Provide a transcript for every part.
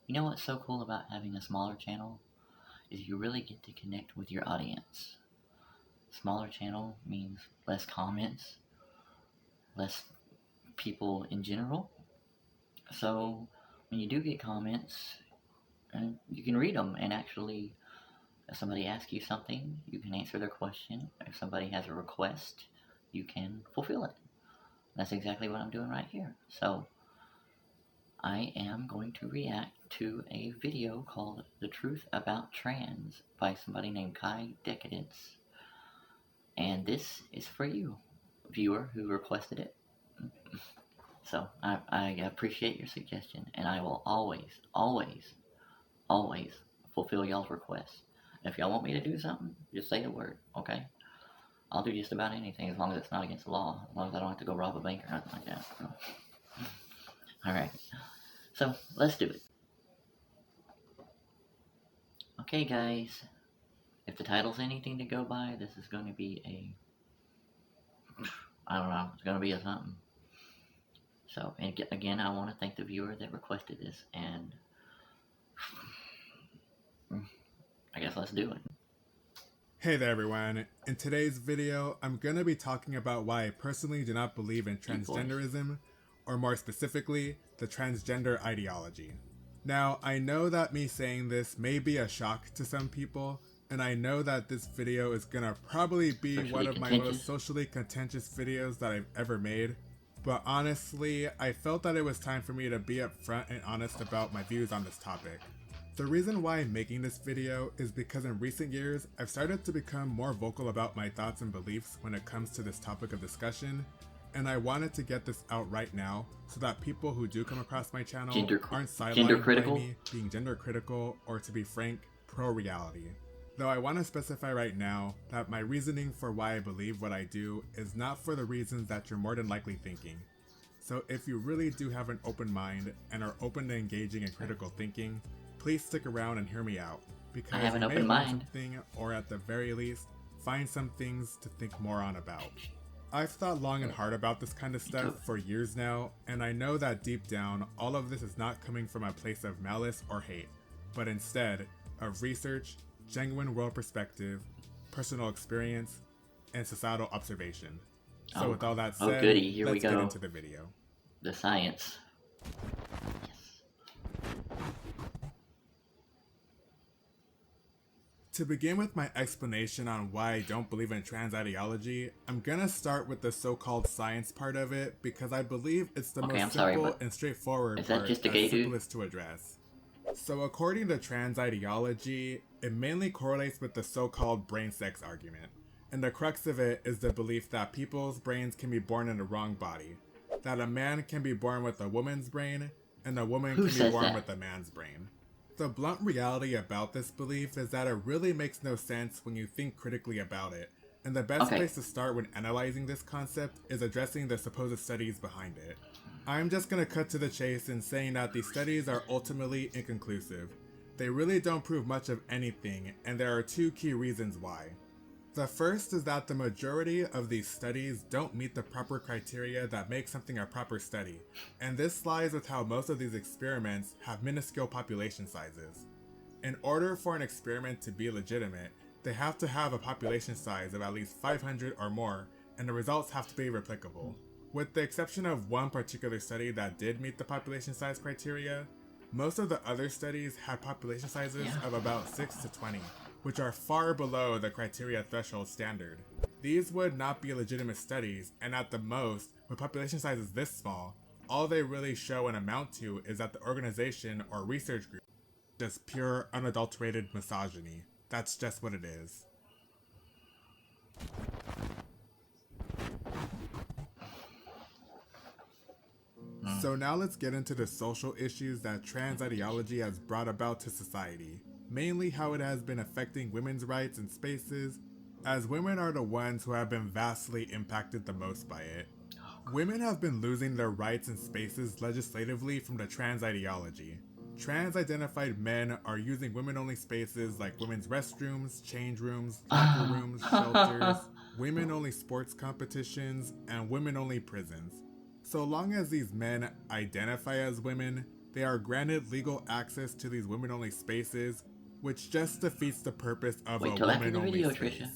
You know what's so cool about having a smaller channel is you really get to connect with your audience. Smaller channel means less comments, less people in general. So when you do get comments, you can read them and actually, if somebody asks you something, you can answer their question. If somebody has a request, you can fulfill it. That's exactly what I'm doing right here. So I am going to react to a video called The Truth About Trans by somebody named Kai Decadence. And this is for you, viewer who requested it. So I appreciate your suggestion, and I will always, always, always fulfill y'all's requests. If y'all want me to do something, just say the word, okay? I'll do just about anything as long as it's not against the law, as long as I don't have to go rob a bank or nothing like that. Alright, so let's do it. Okay, guys, if the title's anything to go by, this is going to be I don't know, it's going to be a something. So, and again, I want to thank the viewer that requested this, and I guess let's do it. Hey there everyone, in today's video, I'm going to be talking about why I personally do not believe in transgenderism, or more specifically, the transgender ideology. Now, I know that me saying this may be a shock to some people, and I know that this video is going to probably be one of my most socially contentious videos that I've ever made, but honestly, I felt that it was time for me to be upfront and honest about my views on this topic. The reason why I'm making this video is because in recent years, I've started to become more vocal about my thoughts and beliefs when it comes to this topic of discussion, and I wanted to get this out right now so that people who do come across my channel aren't sidelined by me being gender critical or, to be frank, pro-reality. Though I want to specify right now that my reasoning for why I believe what I do is not for the reasons that you're more than likely thinking. So if you really do have an open mind and are open to engaging in critical thinking, please stick around and hear me out, because I have an you may open learn mind. something, or at the very least, find some things to think more on about. I've thought long and hard about this kind of stuff for years now, and I know that deep down, all of this is not coming from a place of malice or hate, but instead of research, genuine world perspective, personal experience, and societal observation. So with all that said, let's get into the video. The science. To begin with my explanation on why I don't believe in trans ideology, I'm gonna start with the so-called science part of it because I believe it's the most simple and straightforward part that's simplest to address. So according to trans ideology, it mainly correlates with the so-called brain sex argument. And the crux of it is the belief that people's brains can be born in the wrong body. That a man can be born with a woman's brain, and a woman can be born with a man's brain. The blunt reality about this belief is that it really makes no sense when you think critically about it, and the best place to start when analyzing this concept is addressing the supposed studies behind it. I'm just gonna cut to the chase in saying that these studies are ultimately inconclusive. They really don't prove much of anything, and there are two key reasons why. The first is that the majority of these studies don't meet the proper criteria that make something a proper study, and this lies with how most of these experiments have minuscule population sizes. In order for an experiment to be legitimate, they have to have a population size of at least 500 or more, and the results have to be replicable. With the exception of one particular study that did meet the population size criteria, most of the other studies had population sizes of about 6 to 20. Which are far below the criteria threshold standard. These would not be legitimate studies, and at the most, with population sizes this small, all they really show and amount to is that the organization or research group is just pure, unadulterated misogyny. That's just what it is. So now let's get into the social issues that trans ideology has brought about to society. Mainly how it has been affecting women's rights and spaces, as women are the ones who have been vastly impacted the most by it. Women have been losing their rights and spaces legislatively from the trans ideology. Trans-identified men are using women-only spaces like women's restrooms, change rooms, locker rooms, shelters, women-only sports competitions, and women-only prisons. So long as these men identify as women, they are granted legal access to these women-only spaces, which just defeats the purpose of a women-only space.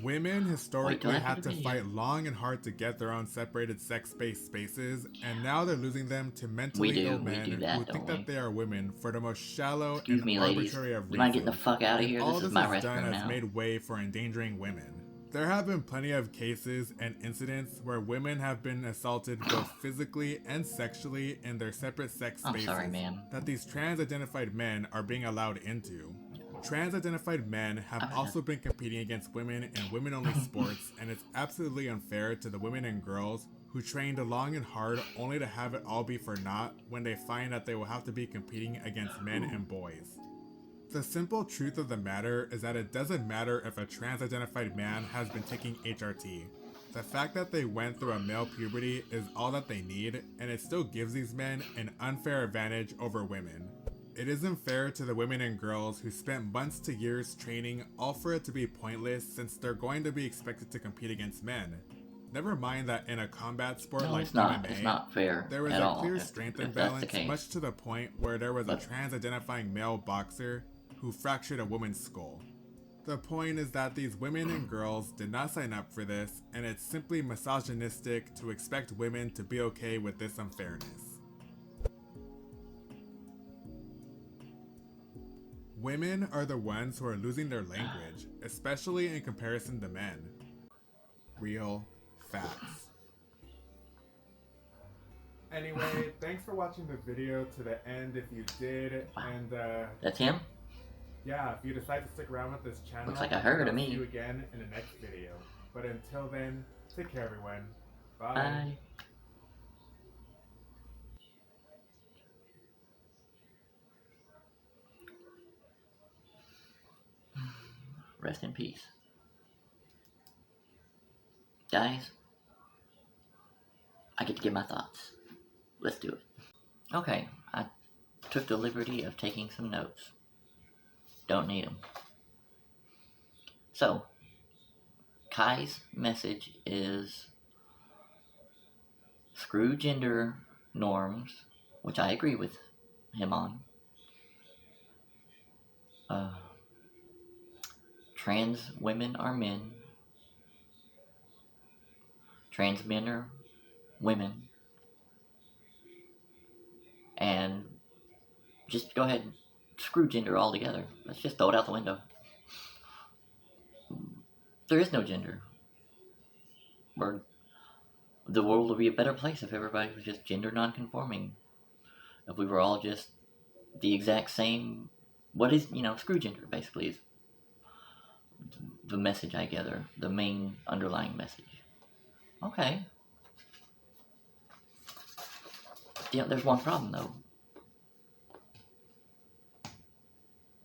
Women historically had to fight long and hard to get their own separated sex-based spaces, and now they're losing them to mentally ill men who think that they are women for the most shallow and arbitrary of reasons. You mind getting the fuck out of here? All this is my restroom done now. Has made way for endangering women. There have been plenty of cases and incidents where women have been assaulted both physically and sexually in their separate sex spaces that these trans-identified men are being allowed into. Trans-identified men have also been competing against women in women-only sports, and it's absolutely unfair to the women and girls who trained long and hard only to have it all be for naught when they find that they will have to be competing against men and boys. The simple truth of the matter is that it doesn't matter if a trans-identified man has been taking HRT. The fact that they went through a male puberty is all that they need, and it still gives these men an unfair advantage over women. It isn't fair to the women and girls who spent months to years training all for it to be pointless since they're going to be expected to compete against men. Never mind that in a combat sport like MMA, it's not fair there was a clear strength imbalance, much to the point where there was a trans-identifying male boxer who fractured a woman's skull. The point is that these women and girls did not sign up for this, and it's simply misogynistic to expect women to be okay with this unfairness. Women are the ones who are losing their language, especially in comparison to men. Real facts. Anyway, thanks for watching the video to the end if you did, and that's him? Yeah, if you decide to stick around with this channel, looks like I heard of me. See you again in the next video. But until then, take care everyone. Bye. Bye. Rest in peace. Guys, I get to give my thoughts. Let's do it. Okay, I took the liberty of taking some notes. Don't need them. So, Kai's message is screw gender norms, which I agree with him on. Trans women are men. Trans men are women. And just go ahead and screw gender altogether. Let's just throw it out the window. There is no gender. The world would be a better place if everybody was just gender non-conforming. If we were all just the exact same. What is, screw gender basically is the message I gather, the main underlying message. Okay. Yeah, there's one problem though.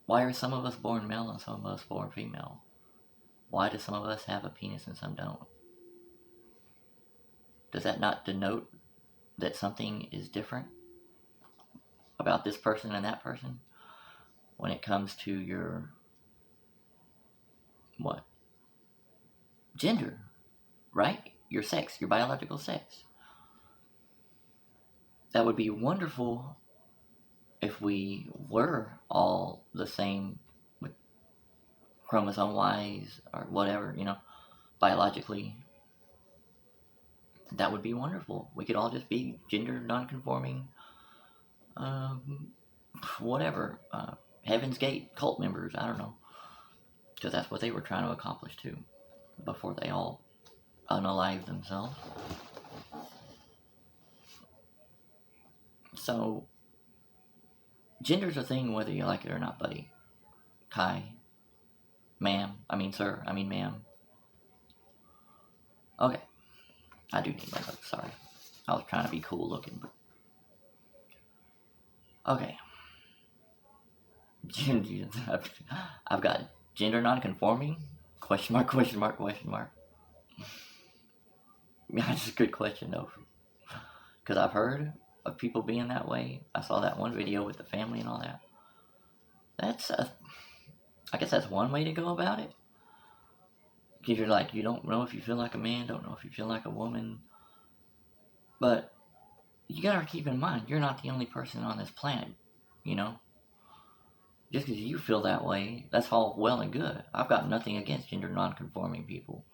Why are some of us born male and some of us born female? Why do some of us have a penis and some don't? Does that not denote that something is different about this person and that person when it comes to your gender, right? Your sex, your biological sex. That would be wonderful if we were all the same with chromosome-wise or whatever, biologically. That would be wonderful. We could all just be gender non-conforming, whatever, Heaven's Gate cult members, I don't know. Because that's what they were trying to accomplish too, before they all unalived themselves. So, gender's a thing whether you like it or not, buddy. Kai. Sir. Ma'am. Okay. I do need my notes, sorry. I was trying to be cool looking, but... Okay. I've got gender non-conforming? Question mark. Yeah, it's a good question, though. Because I've heard of people being that way. I saw that one video with the family and all that. I guess that's one way to go about it. Because you're like, you don't know if you feel like a man, don't know if you feel like a woman. But you gotta keep in mind, you're not the only person on this planet, you know? Just because you feel that way, that's all well and good. I've got nothing against gender non-conforming people.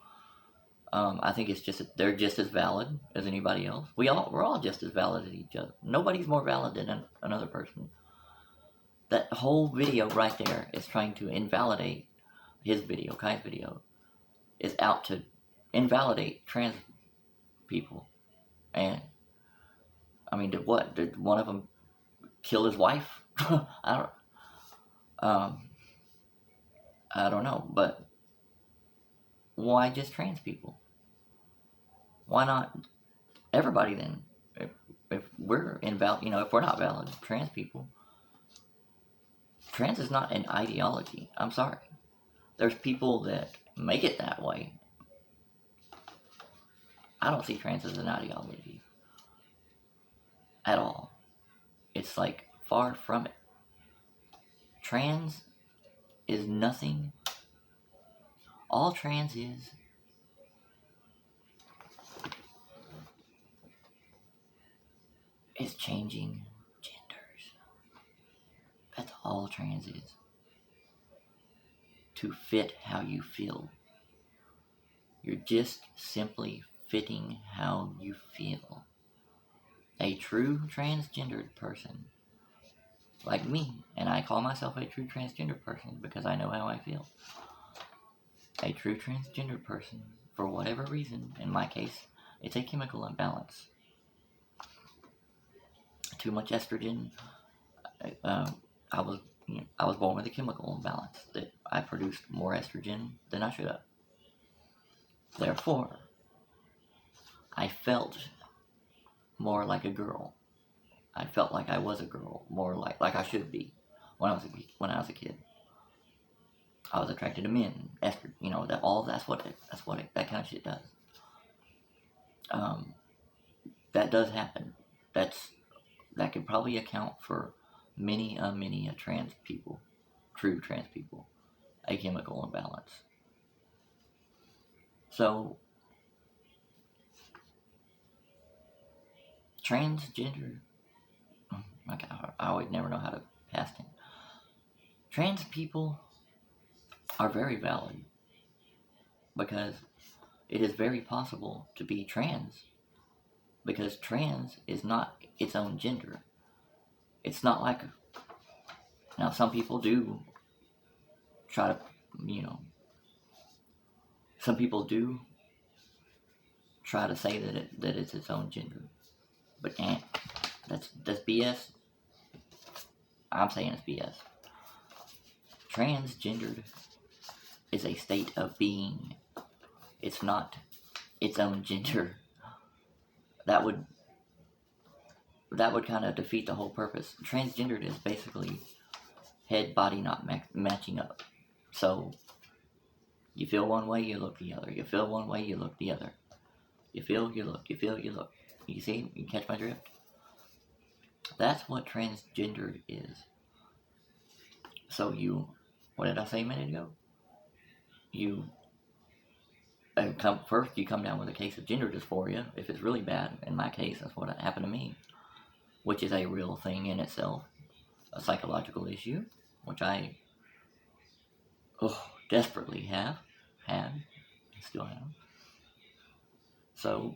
I think it's just they're just as valid as anybody else. We're all just as valid as each other. Nobody's more valid than another person. That whole video right there is trying to invalidate his video, Kai's video, is out to invalidate trans people. And I mean, did one of them kill his wife? I don't know, but why just trans people? Why not everybody then? If we're invalid, if we're not valid, trans people. Trans is not an ideology. I'm sorry. There's people that make it that way. I don't see trans as an ideology at all. It's like far from it. Trans is nothing. All trans is changing genders. That's all trans is. To fit how you feel. You're just simply fitting how you feel. A true transgendered person, like me, and I call myself a true transgender person because I know how I feel. A true transgender person, for whatever reason, in my case, it's a chemical imbalance. Too much estrogen. I was born with a chemical imbalance that I produced more estrogen than I should have. Therefore, I felt more like a girl. I felt like I was a girl, more like I should be when I was a kid. I was attracted to men, estrogen, that's what that kind of shit does. That does happen. That could probably account for many trans people, true trans people, a chemical imbalance. So, transgender, I always never know how to pass it. Trans people are very valid because it is very possible to be trans because trans is not its own gender. It's not like, now some people do try to, some people do try to say that it's its own gender, but that's BS. I'm saying it's BS. Transgendered is a state of being. It's not its own gender. That would kind of defeat the whole purpose. Transgendered is basically head, body not matching up. So, you feel one way, you look the other. You feel one way, you look the other. You feel, you look. You feel, you look. You see? You catch my drift? That's what transgendered is. So what did I say a minute ago? You come down with a case of gender dysphoria. If it's really bad, in my case, that's what happened to me, which is a real thing in itself, a psychological issue, which I desperately had, still have. So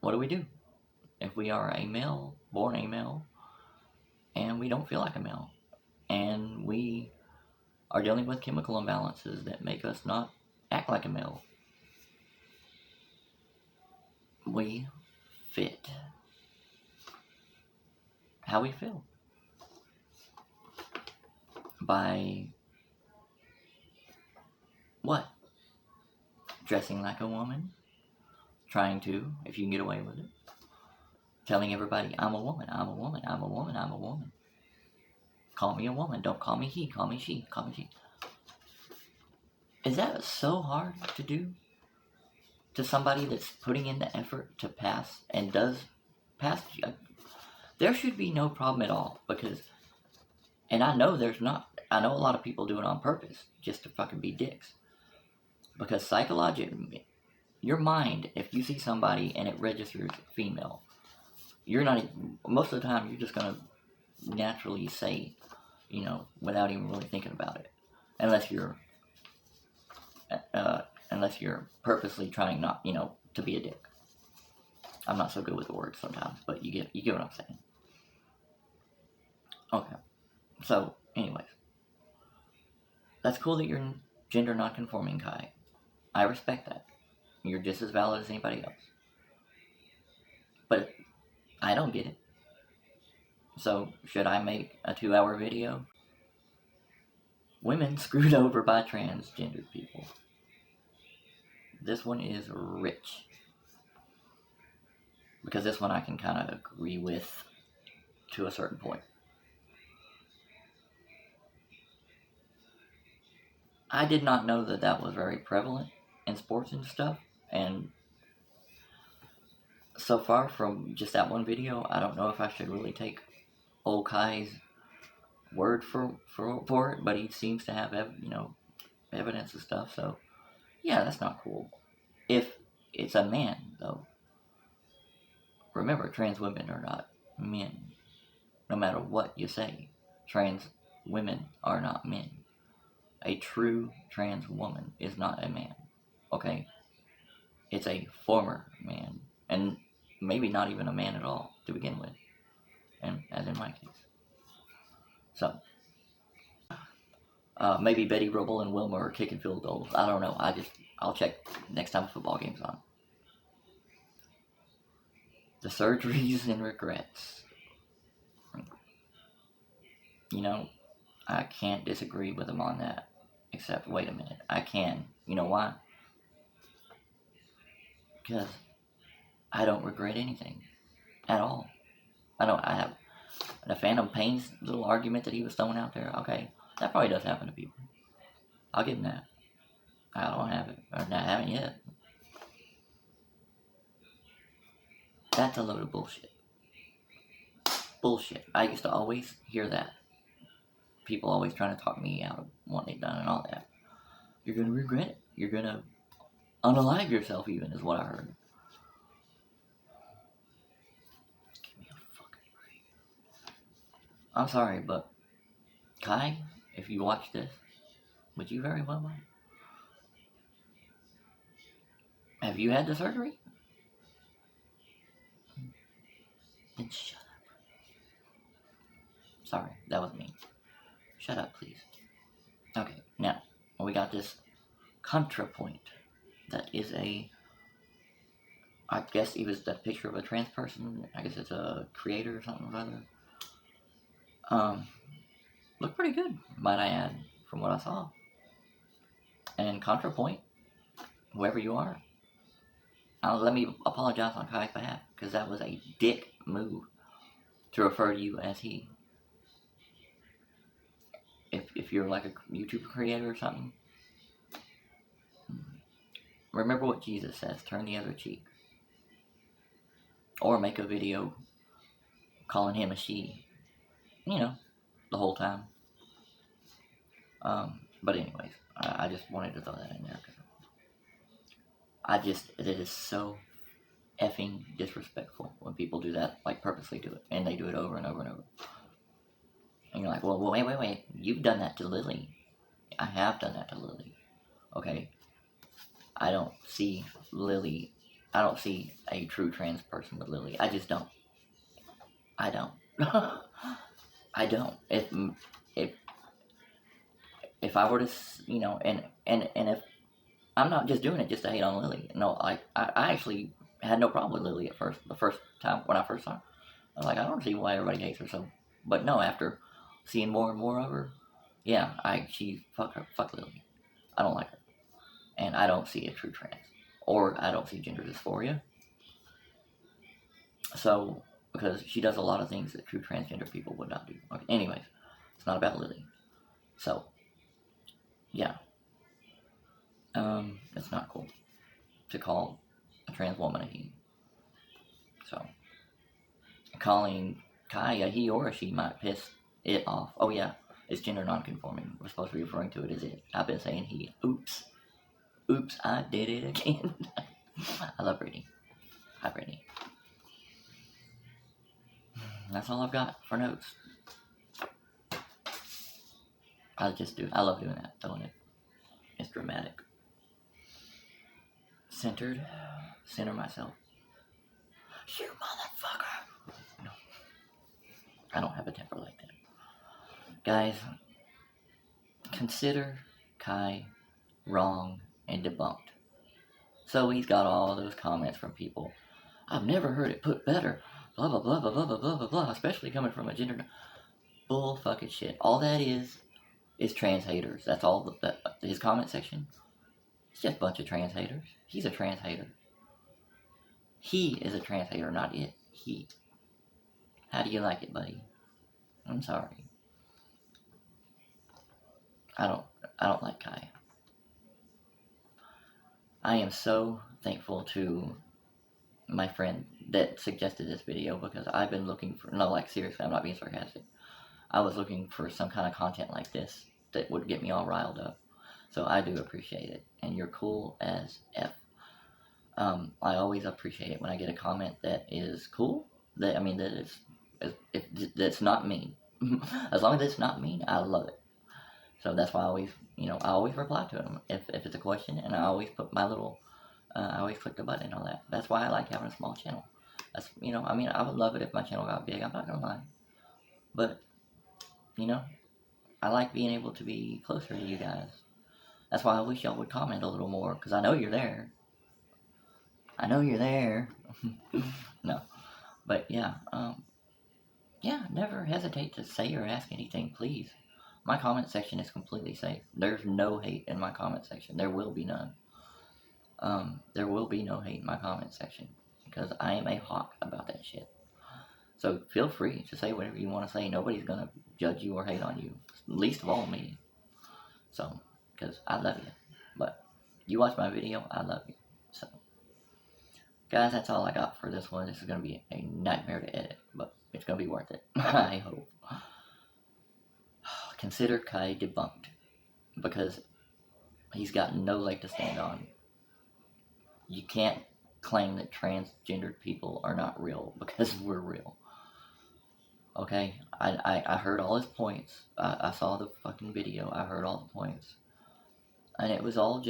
what do we do? If we are a male, born a male, and we don't feel like a male, and we are dealing with chemical imbalances that make us not act like a male, we fit how we feel by what? Dressing like a woman, trying to, if you can get away with it, telling everybody, I'm a woman, I'm a woman, I'm a woman, I'm a woman. Call me a woman, don't call me he, call me she, call me she. Is that so hard to do to somebody that's putting in the effort to pass and does pass? There should be no problem at all because, and I know there's not, I know a lot of people do it on purpose just to fucking be dicks. Because psychologically, your mind, if you see somebody and it registers female, you're not, most of the time, you're just going to naturally say, without even really thinking about it. Unless you're purposely trying not, to be a dick. I'm not so good with the words sometimes, but you get what I'm saying. Okay. So, anyways. That's cool that you're gender non-conforming, Kai. I respect that. You're just as valid as anybody else. But I don't get it. So, should I make a 2-hour video? Women screwed over by transgender people. This one is rich. Because this one I can kind of agree with to a certain point. I did not know that was very prevalent in sports and stuff. And so far from just that one video, I don't know if I should really take old Kai's word for it, but he seems to have, evidence and stuff. So, yeah, that's not cool. If it's a man, though, remember, trans women are not men. No matter what you say, trans women are not men. A true trans woman is not a man, okay? It's a former man, and maybe not even a man at all to begin with, and as in my case. So, maybe Betty Rubble and Wilma are kicking field goals. I don't know. I'll check next time a football game's on. The surgeries and regrets. I can't disagree with him on that. Except, wait a minute, I can. You know why? Because I don't regret anything. At all. I have the Phantom Pain's little argument that he was throwing out there. Okay, that probably does happen to people. I'll give him that. I don't have it. Or I haven't yet. That's a load of bullshit. Bullshit. I used to always hear that. People always trying to talk me out of what they've done and all that. You're going to regret it. You're going to unalive yourself even, is what I heard. Give me a fucking break. I'm sorry, but Kai, if you watch this, which you very well might, have you had the surgery? Then shut up. Sorry, that was me. Shut up, please. Okay, now, we got this ContraPoint. That is I guess it was that picture of a trans person. I guess it's a creator or something or other. Looked pretty good, might I add, from what I saw. And ContraPoint, whoever you are, let me apologize on Kai's behalf, because that was a dick move to refer to you as he. If you're like a YouTube creator or something, remember what Jesus says, turn the other cheek. Or make a video calling him a she. The whole time. But anyways, I just wanted to throw that in there. It is so effing disrespectful when people do that, like purposely do it. And they do it over and over and over. And you're like, well, wait. You've done that to Lily. I have done that to Lily. Okay? I don't see a true trans person with Lily. I just don't. I don't. I don't. If I were to, and if I'm not just doing it just to hate on Lily. No, I actually had no problem with Lily at first. The first time when I first saw her, I was like, I don't see why everybody hates her so. But no, after seeing more and more of her, yeah, fuck Lily. I don't like her, and I don't see a true trans, or I don't see gender dysphoria. So, because she does a lot of things that true transgender people would not do. Okay, anyways, it's not about Lily. So, yeah. It's not cool to call a trans woman a he. So, calling Kai a he or a she might piss it off. Oh yeah, it's gender non-conforming. We're supposed to be referring to it as it. I've been saying he. Oops, I did it again. I love Brittany. Hi, Brittany. That's all I've got for notes. I love doing that, don't it? It's dramatic. Center myself. You motherfucker! No, I don't have a temper like that. Guys, consider Kai wrong and debunked. So he's got all those comments from people. I've never heard it put better. Blah, blah, blah, blah, blah, blah, blah, blah, blah. Especially coming from a gender... Bull fucking shit. All that is trans haters. That's all. His comment section. It's just a bunch of trans haters. He's a trans hater. He is a trans hater, not it. He. How do you like it, buddy? I'm sorry. I don't like Kai. I am so thankful to my friend that suggested this video, because I've been looking for, no, like, seriously, I'm not being sarcastic. I was looking for some kind of content like this that would get me all riled up. So I do appreciate it, and you're cool as F. I always appreciate it when I get a comment that is cool, that that's not mean. As long as it's not mean, I love it. So that's why I always reply to them if it's a question, and I always put my little, I always click the button and all that. That's why I like having a small channel. That's, I would love it if my channel got big, I'm not gonna lie. But, I like being able to be closer to you guys. That's why I wish y'all would comment a little more, because I know you're there. No. But yeah, never hesitate to say or ask anything, please. My comment section is completely safe. There's no hate in my comment section. There will be none. There will be no hate in my comment section, because I am a hawk about that shit. So feel free to say whatever you want to say. Nobody's gonna judge you or hate on you. Least of all me. So, because I love you. But you watch my video, I love you. So, guys, that's all I got for this one. This is gonna be a nightmare to edit, but it's gonna be worth it. I hope. Consider Kai debunked, because he's got no leg to stand on. You can't claim that transgendered people are not real, because we're real. Okay, I heard all his points. I saw the fucking video. I heard all the points. And it was all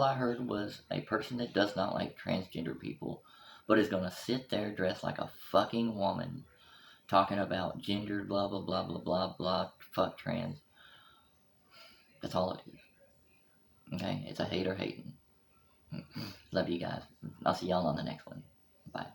I heard was a person that does not like transgender people, but is going to sit there dressed like a fucking woman, talking about gender, blah, blah, blah, blah, blah, blah, fuck trans. That's all it is. Okay, it's a hater hating. Love you guys. I'll see y'all on the next one. Bye.